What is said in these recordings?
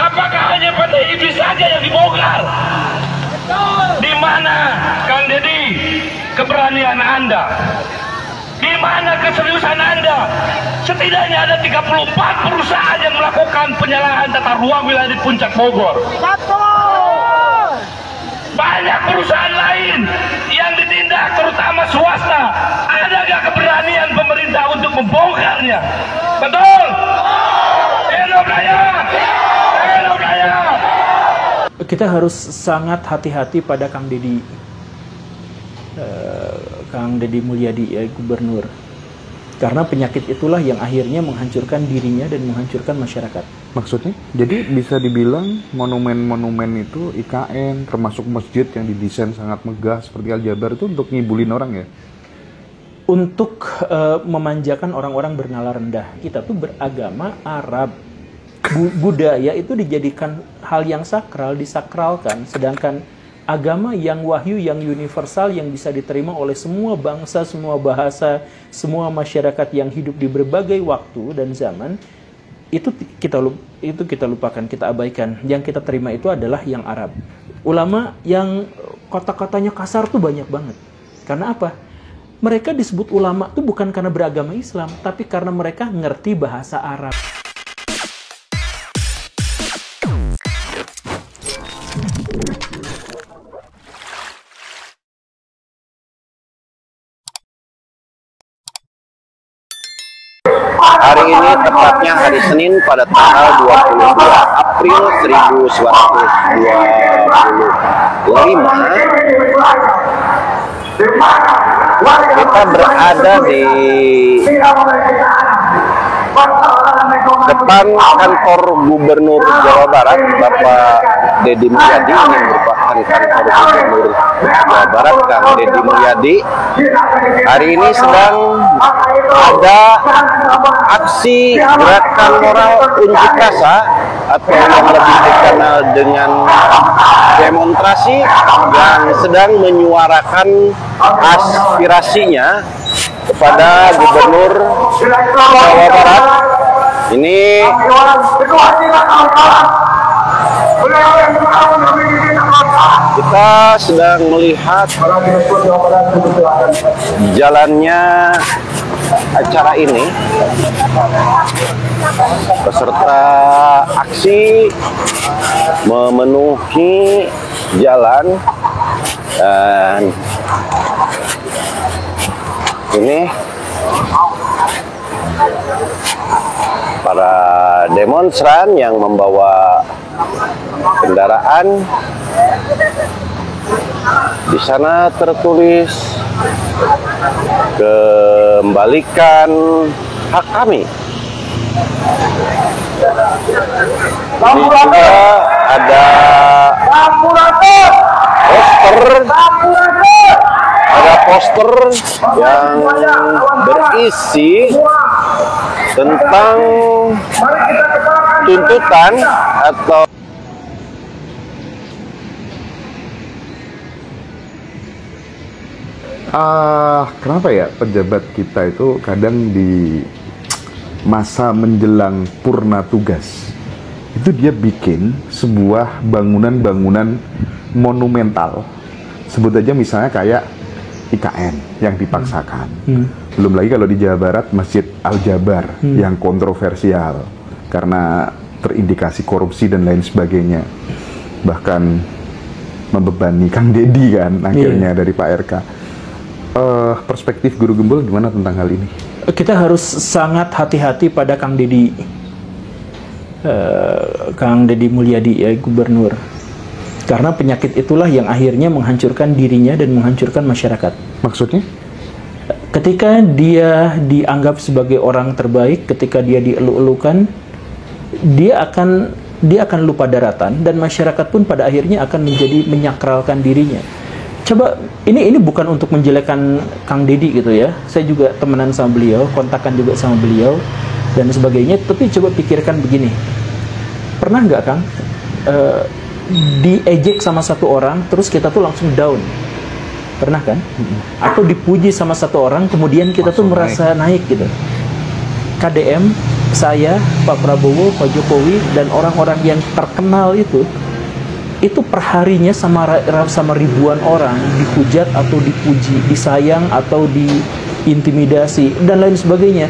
Apakah hanya PDIP saja yang dibongkar? Di mana, Kang Deddy, keberanian Anda? Di mana keseriusan Anda? Setidaknya ada 34 perusahaan yang melakukan penyalahan tata ruang wilayah di Puncak Bogor. Banyak perusahaan lain yang ditindak, terutama swasta. Ada nggak keberanian pemerintah untuk membongkarnya? Betul? Hidup layak! Hidup layak! Kita harus sangat hati-hati pada Kang Deddy Mulyadi, ya, Gubernur. Karena penyakit itulah yang akhirnya menghancurkan dirinya dan menghancurkan masyarakat. Maksudnya? Jadi bisa dibilang monumen-monumen itu IKN, termasuk masjid yang didesain sangat megah seperti Al-Jabar itu untuk ngibulin orang, ya? Untuk memanjakan orang-orang bernala rendah. Kita tuh beragama Arab. Budaya itu dijadikan hal yang sakral, disakralkan. Sedangkan agama yang wahyu, yang universal, yang bisa diterima oleh semua bangsa, semua bahasa, semua masyarakat yang hidup di berbagai waktu dan zaman, itu kita lupakan, kita abaikan. Yang kita terima itu adalah yang Arab. Ulama yang kata-katanya kasar tuh banyak banget. Karena apa? Mereka disebut ulama tuh bukan karena beragama Islam, tapi karena mereka ngerti bahasa Arab. Hari ini tepatnya hari Senin pada tanggal 22 April 1925. Kita berada di depan kantor Gubernur Jawa Barat, Bapak Deddy Mulyadi, yang merupakan kantor Gubernur Jawa Barat, Kang Deddy Mulyadi. Hari ini sedang ada aksi gerakan moral unjuk rasa atau yang lebih dikenal dengan demonstrasi, yang sedang menyuarakan aspirasinya kepada Gubernur Jawa Barat. Ini kita sedang melihat jalannya acara ini. Peserta aksi memenuhi jalan, dan ini para demonstran yang membawa kendaraan. Di sana tertulis, "Kembalikan hak kami." Ini juga ada poster yang berisi tentang tuntutan atau kenapa ya pejabat kita itu kadang di masa menjelang purna tugas itu dia bikin sebuah bangunan-bangunan monumental. Sebut aja misalnya kayak IKN yang dipaksakan. Belum lagi kalau di Jawa Barat Masjid Al-Jabar yang kontroversial karena terindikasi korupsi dan lain sebagainya. Bahkan membebani Kang Deddy kan akhirnya dari Pak RK. Perspektif Guru Gembul gimana tentang hal ini? Kita harus sangat hati-hati pada Kang Deddy Mulyadi, ya, Gubernur. Karena penyakit itulah yang akhirnya menghancurkan dirinya dan menghancurkan masyarakat. Maksudnya? Ketika dia dianggap sebagai orang terbaik, ketika dia dielu-elukan, dia akan lupa daratan, dan masyarakat pun pada akhirnya akan menjadi menyakralkan dirinya. Coba, ini bukan untuk menjelekkan Kang Deddy gitu ya. Saya juga temenan sama beliau, kontakan juga sama beliau dan sebagainya. Tapi coba pikirkan begini, pernah nggak Kang diejek sama satu orang terus kita tuh langsung down? Pernah kan? Atau dipuji sama satu orang kemudian kita tuh merasa naik gitu. KDM saya, Pak Prabowo, Pak Jokowi, dan orang-orang yang terkenal itu perharinya sama ribuan orang dihujat atau dipuji, disayang atau diintimidasi dan lain sebagainya.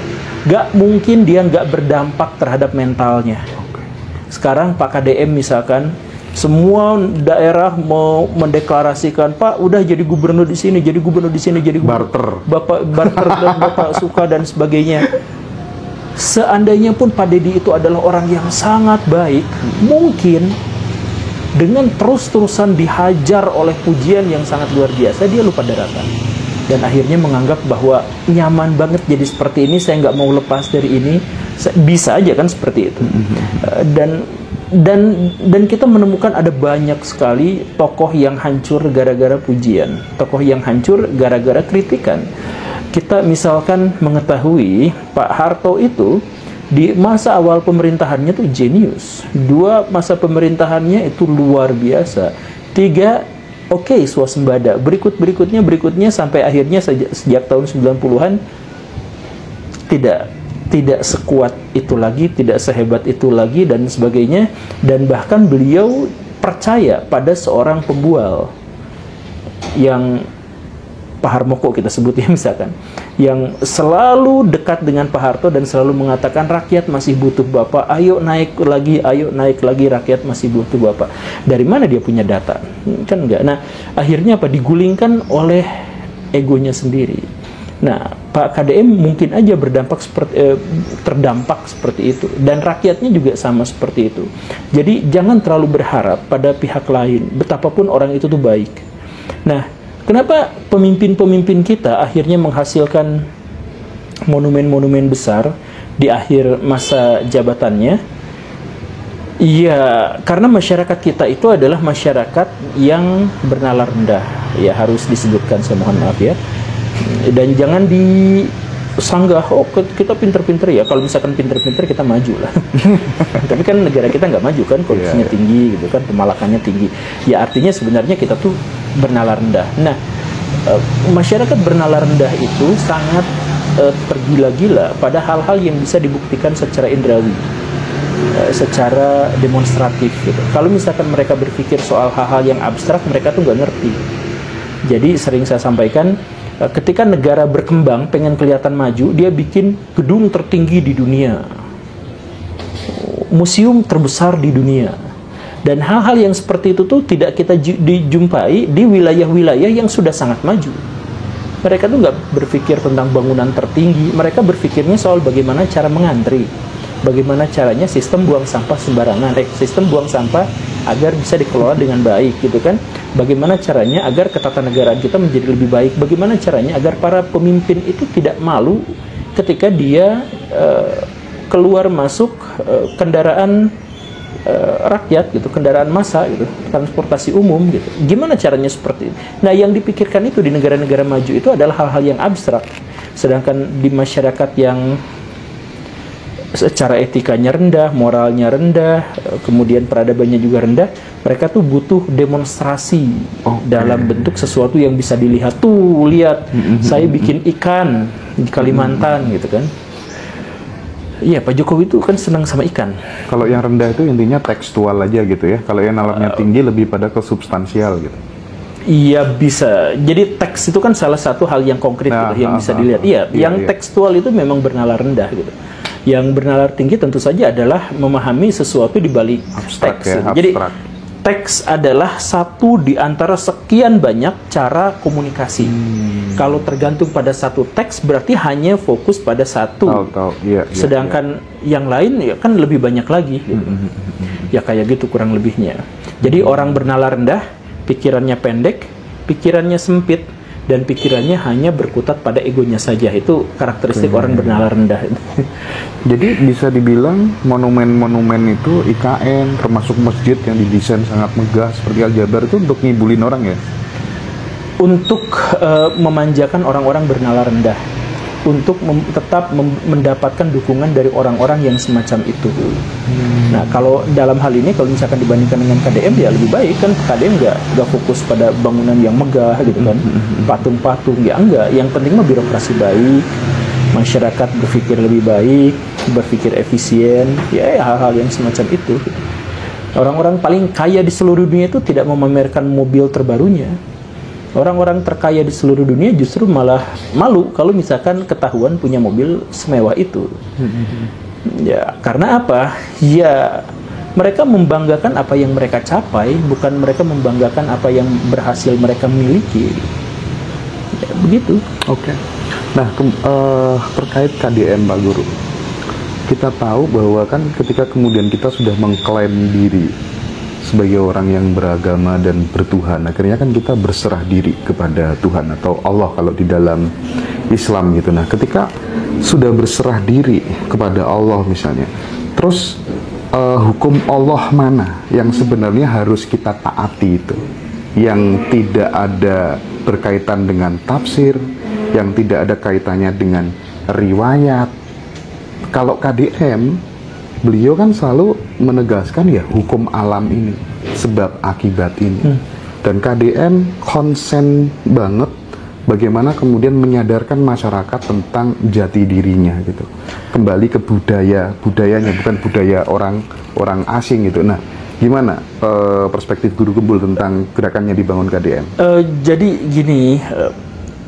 Gak mungkin dia nggak berdampak terhadap mentalnya. Sekarang Pak KDM misalkan, semua daerah mau mendeklarasikan, Pak udah jadi gubernur di sini, jadi gubernur di sini, jadi barter, Bapak dan Bapak suka dan sebagainya. Seandainya pun Pak Deddy itu adalah orang yang sangat baik, mungkin dengan terus-terusan dihajar oleh pujian yang sangat luar biasa, dia lupa daratan. Dan akhirnya menganggap bahwa nyaman banget jadi seperti ini, saya nggak mau lepas dari ini. Bisa aja kan seperti itu. Dan kita menemukan ada banyak sekali tokoh yang hancur gara-gara pujian, tokoh yang hancur gara-gara kritikan. Kita misalkan mengetahui Pak Harto itu di masa awal pemerintahannya tuh jenius. 2 masa pemerintahannya itu luar biasa. 3 oke, swasembada. Berikutnya sampai akhirnya sejak tahun 90-an tidak sekuat itu lagi, tidak sehebat itu lagi dan sebagainya. Dan bahkan beliau percaya pada seorang pembual yang Pak Harmoko kita sebutnya misalkan, yang selalu dekat dengan Pak Harto dan selalu mengatakan rakyat masih butuh Bapak, ayo naik lagi, rakyat masih butuh Bapak. Dari mana dia punya data? Kan enggak. Nah, akhirnya apa? Digulingkan oleh egonya sendiri. Nah, Pak KDM mungkin aja terdampak seperti itu, dan rakyatnya juga sama seperti itu. Jadi jangan terlalu berharap pada pihak lain, betapapun orang itu tuh baik. Nah, kenapa pemimpin-pemimpin kita akhirnya menghasilkan monumen-monumen besar di akhir masa jabatannya? Iya, karena masyarakat kita itu adalah masyarakat yang bernalar rendah. Ya, harus disebutkan, saya mohon maaf ya. Dan jangan disanggah, oh kita pinter-pinter ya. Kalau misalkan pinter-pinter kita maju lah. Tapi kan negara kita nggak maju kan, korupsinya tinggi gitu kan, pemalakannya tinggi. Ya artinya sebenarnya kita tuh bernalar rendah. Nah, masyarakat bernalar rendah itu sangat tergila-gila pada hal-hal yang bisa dibuktikan secara indrawi, secara demonstratif gitu. Kalau misalkan mereka berpikir soal hal-hal yang abstrak, mereka tuh nggak ngerti. Jadi sering saya sampaikan, ketika negara berkembang pengen kelihatan maju, dia bikin gedung tertinggi di dunia, museum terbesar di dunia. Dan hal-hal yang seperti itu tuh tidak kita dijumpai di wilayah-wilayah yang sudah sangat maju. Mereka tuh nggak berpikir tentang bangunan tertinggi, mereka berpikirnya soal bagaimana cara mengantri, bagaimana caranya sistem buang sampah sembarangan, sistem buang sampah agar bisa dikelola dengan baik gitu kan. Bagaimana caranya agar ketatanegaraan kita menjadi lebih baik, bagaimana caranya agar para pemimpin itu tidak malu ketika dia keluar masuk kendaraan rakyat gitu, kendaraan massa gitu, transportasi umum gitu. Gimana caranya seperti itu? Nah, yang dipikirkan itu di negara-negara maju itu adalah hal-hal yang abstrak. Sedangkan di masyarakat yang secara etikanya rendah, moralnya rendah, kemudian peradabannya juga rendah, mereka tuh butuh demonstrasi dalam bentuk sesuatu yang bisa dilihat. Tuh, lihat, saya bikin ikan di Kalimantan gitu kan. Iya, Pak Jokowi itu kan senang sama ikan. Kalau yang rendah itu intinya tekstual aja gitu ya. Kalau yang nalarnya tinggi lebih pada ke substansial gitu. Iya, bisa. Jadi teks itu kan salah satu hal yang konkret gitu, yang bisa dilihat. Iya, yang tekstual itu memang bernalar rendah gitu. Yang bernalar tinggi tentu saja adalah memahami sesuatu di balik teks. Ya, jadi teks adalah satu di antara sekian banyak cara komunikasi. Kalau tergantung pada satu teks berarti hanya fokus pada satu. Sedangkan yang lain ya kan lebih banyak lagi. Gitu. Ya kayak gitu kurang lebihnya. Jadi orang bernalar rendah, pikirannya pendek, pikirannya sempit, dan pikirannya hanya berkutat pada egonya saja. Itu karakteristik orang bernalar rendah. Jadi bisa dibilang monumen-monumen itu IKN, termasuk masjid yang didesain sangat megah seperti Al-Jabar itu untuk ngibulin orang ya? Untuk memanjakan orang-orang bernalar rendah, untuk tetap mendapatkan dukungan dari orang-orang yang semacam itu. Nah, kalau dalam hal ini, kalau misalkan dibandingkan dengan KDM, ya lebih baik kan. KDM nggak fokus pada bangunan yang megah gitu kan, patung-patung ya enggak. Yang penting mah birokrasi baik, masyarakat berpikir lebih baik, berpikir efisien, ya hal-hal yang semacam itu. Orang-orang paling kaya di seluruh dunia itu tidak memamerkan mobil terbarunya. Orang-orang terkaya di seluruh dunia justru malah malu kalau misalkan ketahuan punya mobil semewah itu. Ya, karena apa? Ya, mereka membanggakan apa yang mereka capai, bukan mereka membanggakan apa yang berhasil mereka miliki. Ya, begitu. Oke. Nah, terkait KDM, Pak Guru, kita tahu bahwa kan ketika kemudian kita sudah mengklaim diri sebagai orang yang beragama dan bertuhan, akhirnya kan kita berserah diri kepada Tuhan atau Allah kalau di dalam Islam gitu. Nah, ketika sudah berserah diri kepada Allah misalnya, terus hukum Allah mana yang sebenarnya harus kita taati itu, yang tidak ada berkaitan dengan tafsir, yang tidak ada kaitannya dengan riwayat. Kalau KDM, beliau kan selalu menegaskan ya hukum alam ini, sebab akibat ini. Dan KDM konsen banget bagaimana kemudian menyadarkan masyarakat tentang jati dirinya gitu. Kembali ke budayanya, bukan budaya orang asing gitu. Nah, gimana perspektif Guru Gembul tentang gerakannya dibangun KDM? Jadi gini,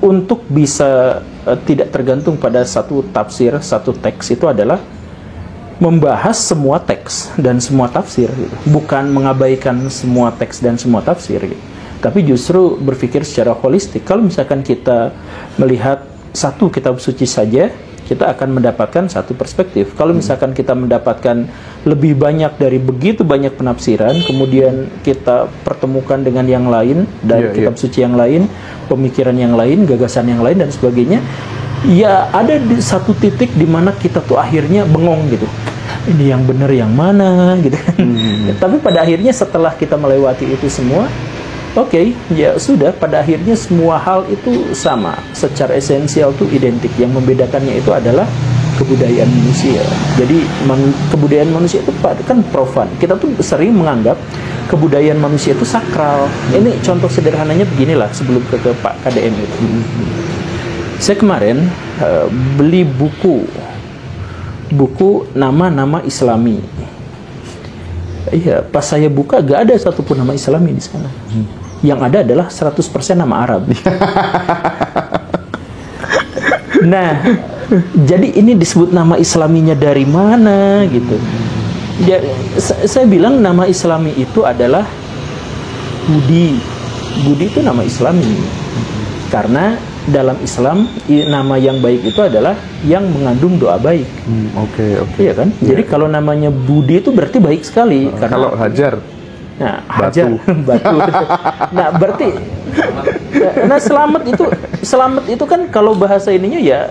untuk bisa tidak tergantung pada satu tafsir, satu teks itu adalah membahas semua teks dan semua tafsir gitu. Bukan mengabaikan semua teks dan semua tafsir gitu. Tapi justru berpikir secara holistik. Kalau misalkan kita melihat satu kitab suci saja, kita akan mendapatkan satu perspektif. Kalau misalkan kita mendapatkan lebih banyak dari begitu banyak penafsiran, kemudian kita pertemukan dengan yang lain dari kitab suci yang lain, pemikiran yang lain, gagasan yang lain dan sebagainya, ya ada di satu titik di mana kita tuh akhirnya bengong gitu. Ini yang benar yang mana gitu. Tapi pada akhirnya setelah kita melewati itu semua, oke, ya sudah, pada akhirnya semua hal itu sama, secara esensial tuh identik. Yang membedakannya itu adalah kebudayaan manusia. Jadi kebudayaan manusia itu kan profan. Kita tuh sering menganggap kebudayaan manusia itu sakral. Ini contoh sederhananya beginilah sebelum ke Pak KDM itu. Saya kemarin beli buku nama-nama Islami. Iya, pas saya buka gak ada satupun nama Islami di sana. Yang ada adalah 100% nama Arab. Nah, jadi ini disebut nama Islaminya dari mana gitu. Ya, saya bilang nama Islami itu adalah Budi. Budi itu nama Islami. Karena dalam Islam nama yang baik itu adalah yang mengandung doa baik. Oke. Iya kan? Jadi kalau namanya Budi itu berarti baik sekali. Karena kalau Hajar, nah, Hajar, batu. Nah, berarti nah selamat itu kan kalau bahasa ininya ya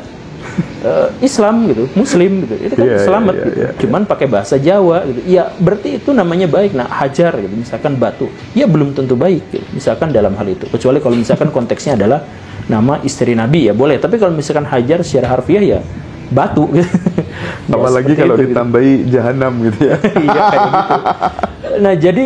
Islam gitu, Muslim gitu. Itu kan selamat gitu. Cuman pakai bahasa Jawa gitu. Ya, berarti itu namanya baik. Nah, Hajar gitu, misalkan batu. Ya belum tentu baik gitu. Misalkan dalam hal itu. Kecuali kalau misalkan konteksnya adalah nama istri Nabi ya boleh. Tapi kalau misalkan Hajar secara harfiah ya batu gitu. Apalagi kalau itu, ditambahi gitu. Jahanam gitu ya. Iya kayak gitu. Nah, jadi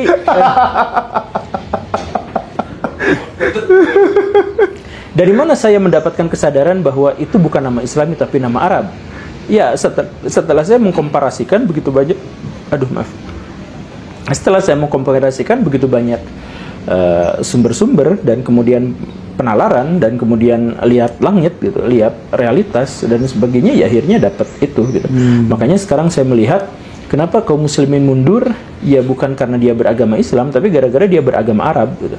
dari mana saya mendapatkan kesadaran bahwa itu bukan nama Islami tapi nama Arab? Ya, setelah saya mengkomparasikan begitu banyak, setelah saya mengkomparasikan begitu banyak sumber-sumber dan kemudian penalaran dan kemudian lihat langit gitu, lihat realitas dan sebagainya, ya akhirnya dapat itu gitu. Makanya sekarang saya melihat kenapa kaum muslimin mundur, ya bukan karena dia beragama Islam, tapi gara-gara dia beragama Arab gitu.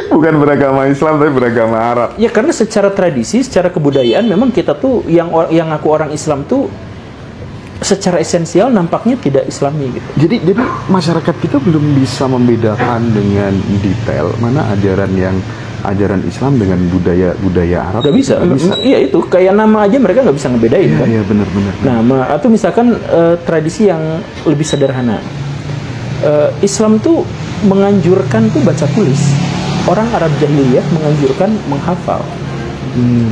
Bukan beragama Islam tapi beragama Arab. Ya karena secara tradisi, secara kebudayaan memang kita tuh yang ngaku orang Islam tuh secara esensial nampaknya tidak Islami gitu. Jadi masyarakat kita belum bisa membedakan dengan detail mana ajaran Islam dengan budaya Arab. Gak bisa. Iya itu kayak nama aja mereka nggak bisa ngebedain kan. Iya benar. Nama atau misalkan tradisi yang lebih sederhana. Islam tuh menganjurkan tuh baca tulis. Orang Arab jahiliyah menganjurkan menghafal.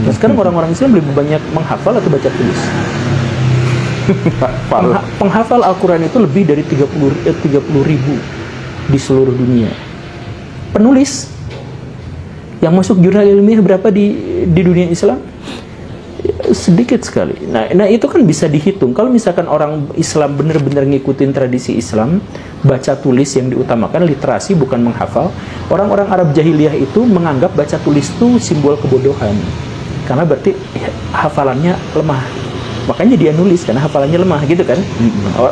Nah, sekarang orang-orang Islam lebih banyak menghafal atau baca tulis? Penghafal Al-Quran itu lebih dari 30 ribu di seluruh dunia. Penulis yang masuk jurnal ilmiah berapa di dunia Islam? sedikit sekali. Nah itu kan bisa dihitung. Kalau misalkan orang Islam benar-benar ngikutin tradisi Islam, baca tulis yang diutamakan, literasi bukan menghafal. Orang-orang Arab jahiliyah itu menganggap baca tulis itu simbol kebodohan, karena berarti hafalannya lemah. Makanya dia nulis karena hafalannya lemah gitu kan.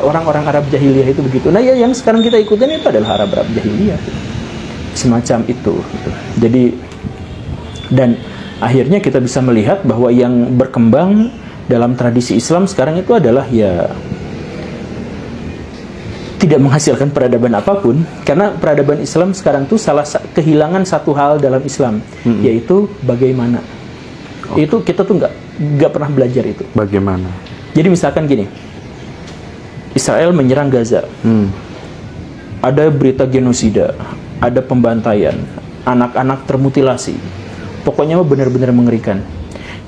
Orang-orang Arab jahiliyah itu begitu. Nah ya yang sekarang kita ikutin itu adalah Arab jahiliyah, semacam itu gitu. Jadi dan akhirnya kita bisa melihat bahwa yang berkembang dalam tradisi Islam sekarang itu adalah ya tidak menghasilkan peradaban apapun, karena peradaban Islam sekarang tuh kehilangan satu hal dalam Islam, yaitu bagaimana. Itu kita tuh nggak pernah belajar itu. Bagaimana? Jadi misalkan gini, Israel menyerang Gaza, ada berita genosida, ada pembantaian, anak-anak termutilasi. Pokoknya benar-benar mengerikan.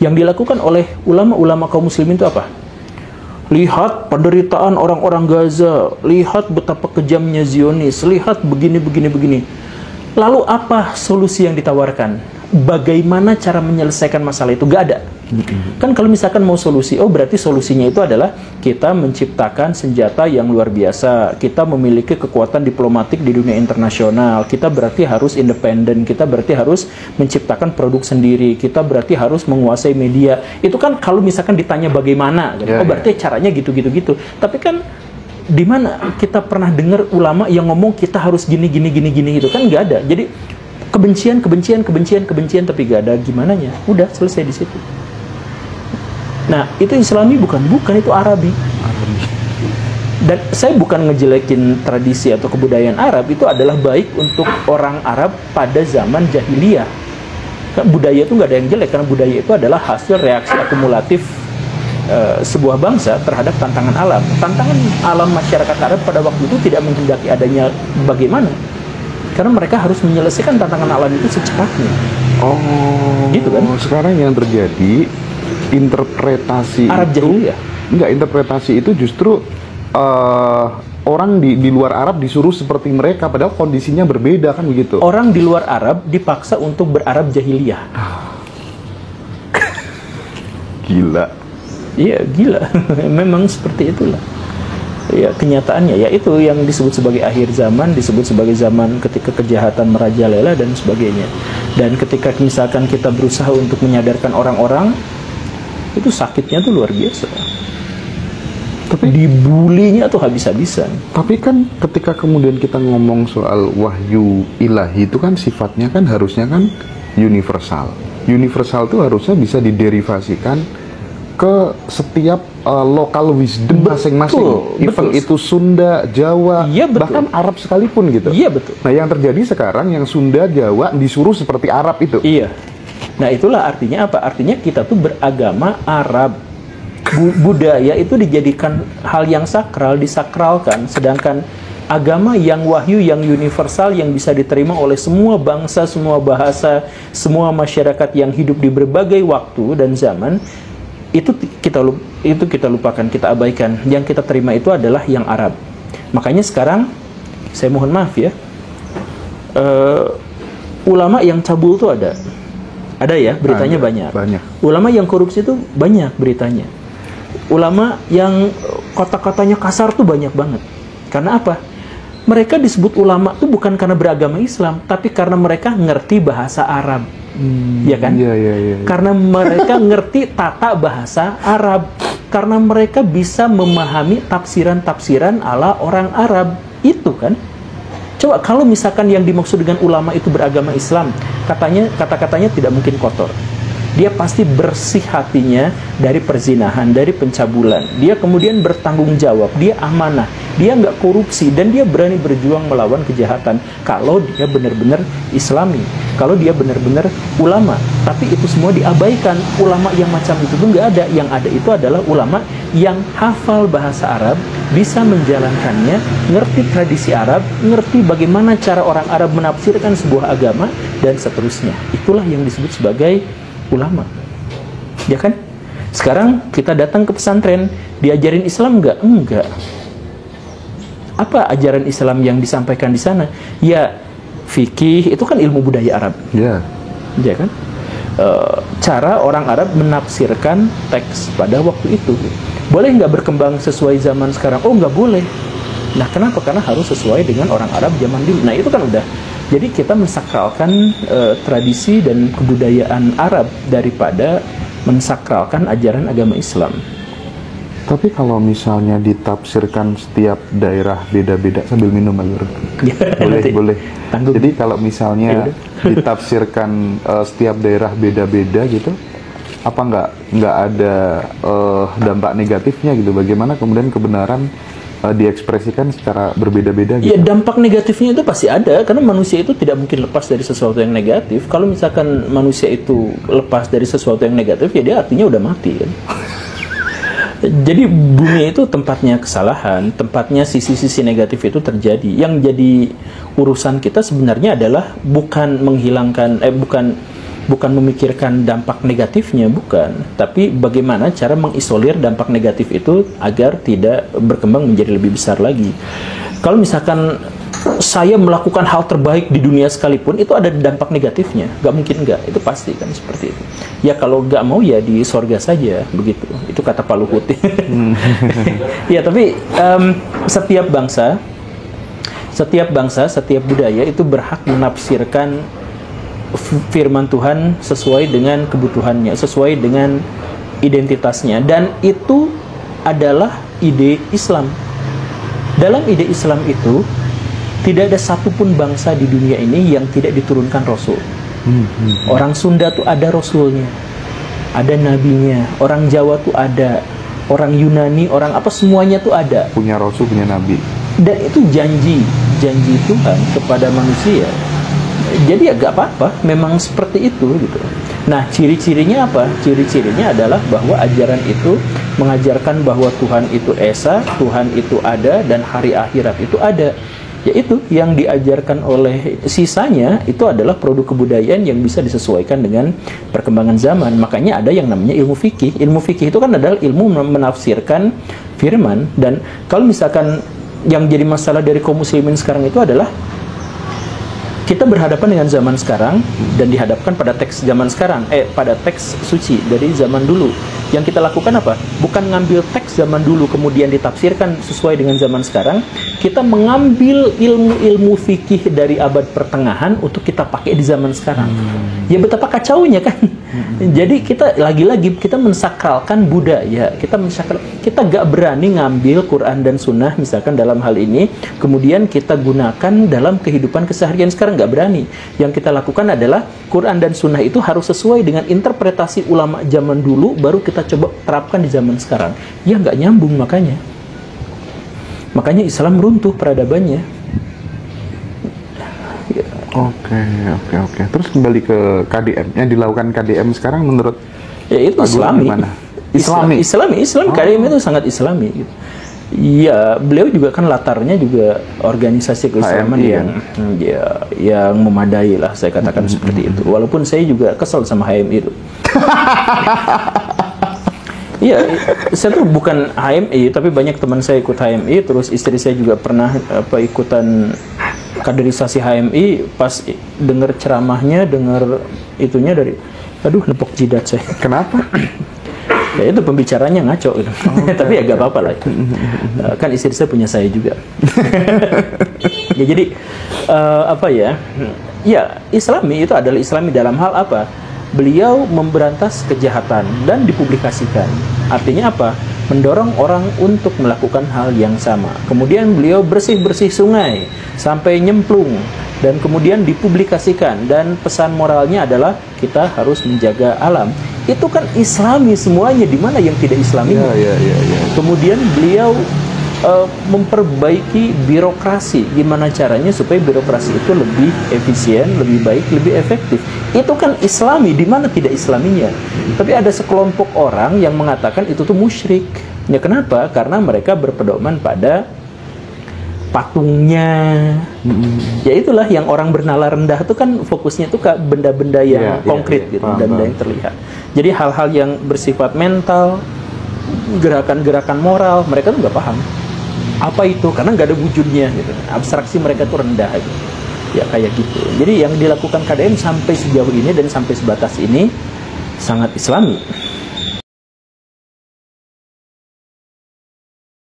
Yang dilakukan oleh ulama-ulama kaum muslimin itu apa? Lihat penderitaan orang-orang Gaza, lihat betapa kejamnya Zionis, lihat begini. Lalu apa solusi yang ditawarkan? Bagaimana cara menyelesaikan masalah itu? Gak ada. Kan kalau misalkan mau solusi, berarti solusinya itu adalah kita menciptakan senjata yang luar biasa, kita memiliki kekuatan diplomatik di dunia internasional, kita berarti harus independen, kita berarti harus menciptakan produk sendiri, kita berarti harus menguasai media. Itu kan kalau misalkan ditanya bagaimana, berarti caranya gitu. Tapi kan di mana kita pernah dengar ulama yang ngomong kita harus gini itu kan nggak ada. Jadi kebencian tapi gak ada gimananya. Udah selesai di situ. Nah, itu Islami bukan itu Arabi. Dan saya bukan ngejelekin tradisi atau kebudayaan Arab, itu adalah baik untuk orang Arab pada zaman jahiliyah. Budaya itu nggak ada yang jelek, karena budaya itu adalah hasil reaksi akumulatif sebuah bangsa terhadap tantangan alam. Tantangan alam masyarakat Arab pada waktu itu tidak menghendaki adanya bagaimana, karena mereka harus menyelesaikan tantangan alam itu secepatnya. Gitu kan? Sekarang yang terjadi interpretasi Arab jahiliyah. Enggak, interpretasi itu justru orang di luar Arab disuruh seperti mereka, padahal kondisinya berbeda kan begitu. Orang di luar Arab dipaksa untuk berarab jahiliyah. Gila. Iya, gila. Memang seperti itulah. Ya, kenyataannya ya itu yang disebut sebagai akhir zaman, disebut sebagai zaman ketika kejahatan merajalela dan sebagainya. Dan ketika misalkan kita berusaha untuk menyadarkan orang-orang, itu sakitnya tuh luar biasa. Tapi dibulinya tuh habis-habisan. Tapi kan ketika kemudian kita ngomong soal wahyu ilahi itu kan sifatnya kan harusnya kan universal. Universal tuh harusnya bisa diderivasikan ke setiap lokal wisdom masing-masing. Even itu Sunda, Jawa, bahkan Arab sekalipun gitu. Iya, betul. Nah, yang terjadi sekarang yang Sunda, Jawa disuruh seperti Arab itu. Iya. Nah, itulah artinya apa? Artinya kita tuh beragama Arab. Budaya itu dijadikan hal yang sakral, disakralkan. Sedangkan agama yang wahyu, yang universal, yang bisa diterima oleh semua bangsa, semua bahasa, semua masyarakat yang hidup di berbagai waktu dan zaman, itu kita lupakan, kita abaikan. Yang kita terima itu adalah yang Arab. Makanya sekarang, saya mohon maaf ya, ulama yang cabul itu ada ya, beritanya banyak. Ulama yang korupsi itu banyak beritanya. Ulama yang kata-katanya kasar tuh banyak banget. Karena apa? Mereka disebut ulama tuh bukan karena beragama Islam, tapi karena mereka ngerti bahasa Arab. Ya kan? Karena mereka ngerti tata bahasa Arab. Karena mereka bisa memahami tafsiran-tafsiran ala orang Arab. Itu kan? Coba kalau misalkan yang dimaksud dengan ulama itu beragama Islam, kata-katanya tidak mungkin kotor. Dia pasti bersih hatinya dari perzinahan, dari pencabulan. Dia kemudian bertanggung jawab, dia amanah, dia nggak korupsi, dan dia berani berjuang melawan kejahatan. Kalau dia benar-benar Islami, kalau dia benar-benar ulama. Tapi itu semua diabaikan. Ulama yang macam itu tuh nggak ada. Yang ada itu adalah ulama yang hafal bahasa Arab, bisa menjalankannya, ngerti tradisi Arab, ngerti bagaimana cara orang Arab menafsirkan sebuah agama, dan seterusnya. Itulah yang disebut sebagai ulama. Ya kan? Sekarang kita datang ke pesantren, diajarin Islam nggak? Enggak. Apa ajaran Islam yang disampaikan di sana? Ya, fikih itu kan ilmu budaya Arab. Ya kan? cara orang Arab menafsirkan teks pada waktu itu. Boleh nggak berkembang sesuai zaman sekarang? Oh, nggak boleh. Nah, kenapa? Karena harus sesuai dengan orang Arab zaman dulu. Nah, itu kan udah. Jadi kita mensakralkan tradisi dan kebudayaan Arab daripada mensakralkan ajaran agama Islam. Tapi kalau misalnya ditafsirkan setiap daerah beda-beda sambil minum Alur. Boleh. Tanggung. Jadi kalau misalnya ditafsirkan setiap daerah beda-beda gitu, apa nggak ada dampak negatifnya gitu? Bagaimana kemudian kebenaran diekspresikan secara berbeda-beda gitu? Ya, dampak negatifnya itu pasti ada, karena manusia itu tidak mungkin lepas dari sesuatu yang negatif. Kalau misalkan manusia itu lepas dari sesuatu yang negatif, ya dia artinya udah mati kan. Jadi bumi itu tempatnya kesalahan, tempatnya sisi-sisi negatif itu terjadi. Yang jadi urusan kita sebenarnya adalah bukan menghilangkan, bukan memikirkan dampak negatifnya, bukan. Tapi bagaimana cara mengisolir dampak negatif itu agar tidak berkembang menjadi lebih besar lagi. Kalau misalkan saya melakukan hal terbaik di dunia sekalipun, itu ada dampak negatifnya. Gak mungkin enggak, itu pasti kan seperti itu. Ya kalau gak mau ya di sorga saja, begitu. Itu kata Pak Luhut. Ya, tapi setiap bangsa, setiap budaya itu berhak menafsirkan firman Tuhan sesuai dengan kebutuhannya, sesuai dengan identitasnya. Dan itu adalah ide Islam. Dalam ide Islam itu, tidak ada satupun bangsa di dunia ini yang tidak diturunkan Rasul. Orang Sunda tuh ada Rasulnya, ada Nabinya. Orang Jawa tuh ada, orang Yunani, orang apa, semuanya tuh ada. Punya Rasul, punya Nabi. Dan itu janji Tuhan kepada manusia. Jadi ya gak apa-apa, memang seperti itu gitu. Nah, ciri-cirinya apa? Ciri-cirinya adalah bahwa ajaran itu mengajarkan bahwa Tuhan itu esa, Tuhan itu ada, dan hari akhirat itu ada. Yaitu yang diajarkan oleh sisanya itu adalah produk kebudayaan yang bisa disesuaikan dengan perkembangan zaman. Makanya ada yang namanya ilmu fikih. Ilmu fikih itu kan adalah ilmu menafsirkan firman. Dan kalau misalkan yang jadi masalah dari kaum muslimin sekarang itu adalah kita berhadapan dengan zaman sekarang dan dihadapkan pada teks zaman sekarang, pada teks suci dari zaman dulu. Yang kita lakukan apa? Bukan ngambil teks zaman dulu kemudian ditafsirkan sesuai dengan zaman sekarang. Kita mengambil ilmu-ilmu fikih dari abad pertengahan untuk kita pakai di zaman sekarang. Ya betapa kacaunya kan? Jadi kita lagi-lagi kita mensakralkan budaya. Kita gak berani ngambil Quran dan Sunnah misalkan dalam hal ini, kemudian kita gunakan dalam kehidupan keseharian sekarang. Gak berani. Yang kita lakukan adalah Quran dan Sunnah itu harus sesuai dengan interpretasi ulama zaman dulu, baru kita coba terapkan di zaman sekarang. Ya nggak nyambung makanya. Makanya Islam runtuh peradabannya. Oke. Terus kembali ke KDM. Yang dilakukan KDM sekarang menurut ya itu Islami. Islami. KDM itu sangat Islami gitu. Iya, beliau juga kan latarnya juga organisasi keislaman yang memadai lah, saya katakan seperti itu. Walaupun saya juga kesel sama HMI itu. Iya, saya tuh bukan HMI, tapi banyak teman saya ikut HMI, terus istri saya juga pernah ikutan kaderisasi HMI. Pas dengar ceramahnya, dengar itunya dari, aduh nepok jidat saya. Kenapa? Ya itu pembicaranya ngaco gitu. Tapi ya gak apa-apa lah. Kan istri saya punya saya juga. Ya jadi ya Islami itu adalah Islami dalam hal apa? Beliau memberantas kejahatan dan dipublikasikan. Artinya apa? Mendorong orang untuk melakukan hal yang sama. Kemudian beliau bersih-bersih sungai sampai nyemplung, dan kemudian dipublikasikan, dan pesan moralnya adalah kita harus menjaga alam. Itu kan Islami semuanya, di mana yang tidak Islami? Ya. Kemudian beliau memperbaiki birokrasi. Gimana caranya supaya birokrasi itu lebih efisien, lebih baik, lebih efektif. Itu kan Islami, di mana tidak Islaminya? Tapi ada sekelompok orang yang mengatakan itu tuh musyrik. Ya kenapa? Karena mereka berpedoman pada patungnya. Ya itulah yang orang bernalar rendah itu kan fokusnya itu ke benda-benda yang konkret gitu, benda-benda yang terlihat. Jadi hal-hal yang bersifat mental, gerakan-gerakan moral, mereka tuh nggak paham apa itu, karena nggak ada wujudnya gitu. Abstraksi mereka tuh rendah gitu. Ya kayak gitu. Jadi yang dilakukan KDM sampai sejauh ini dan sampai sebatas ini sangat Islami.